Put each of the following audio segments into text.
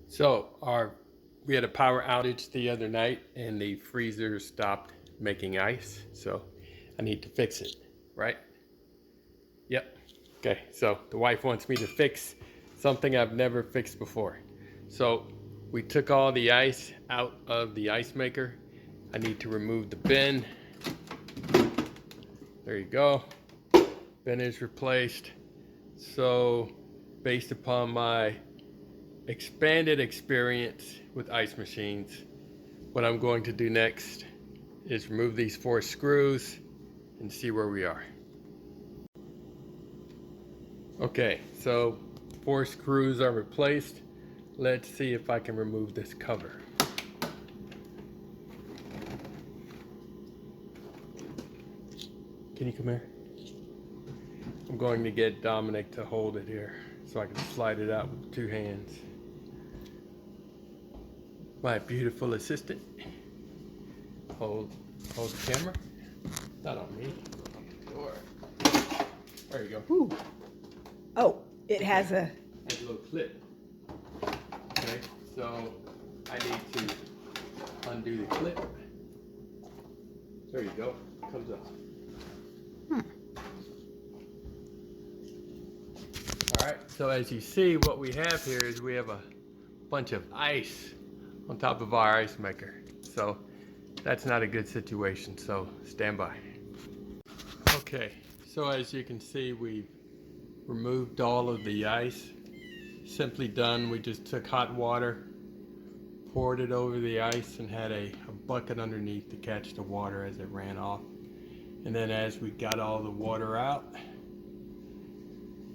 So we had a power outage the other night and the freezer stopped making ice. So I need to fix it, right? Yep. Okay, so the wife wants me to fix something I've never fixed before. So we took all the ice out of the ice maker. I need to remove the bin. There you go. Bin is replaced. So based upon my expanded experience with ice machines, what I'm going to do next is remove these 4 screws and see where we are. Okay, so 4 screws are replaced. Let's see if I can remove this cover. Can you come here? I'm going to get Dominic to hold it here so I can slide it out with 2 hands. My beautiful assistant. Hold the camera. Not on me. Or there you go. Ooh. Oh, it has a little clip. Okay, so I need to undo the clip. There you go. Comes up. Alright, so as you see, what we have here is we have a bunch of ice on top of our ice maker. So that's not a good situation, so stand by. Okay, so as you can see, we've removed all of the ice. Simply done. We just took hot water, poured it over the ice, and had a bucket underneath to catch the water as it ran off. And then as we got all the water out,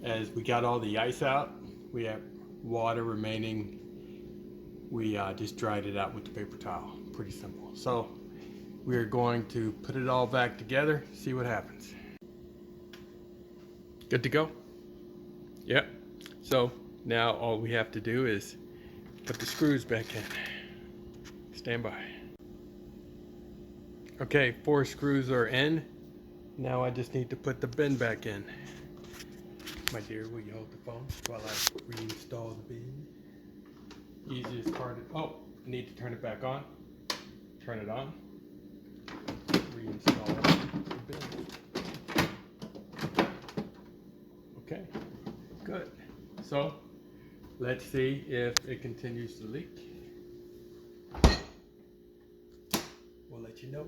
as we got all the ice out, we have water remaining. We just dried it out with the paper towel. Pretty simple. So we're going to put it all back together, see what happens. Good to go? Yep. So now all we have to do is put the screws back in. Stand by. Okay, 4 screws are in. Now I just need to put the bin back in. My dear, will you hold the phone while I reinstall the bin? Easiest part of, oh, I need to turn it back on. Turn it on. Reinstall the bin. Okay, good. So let's see if it continues to leak. We'll let you know.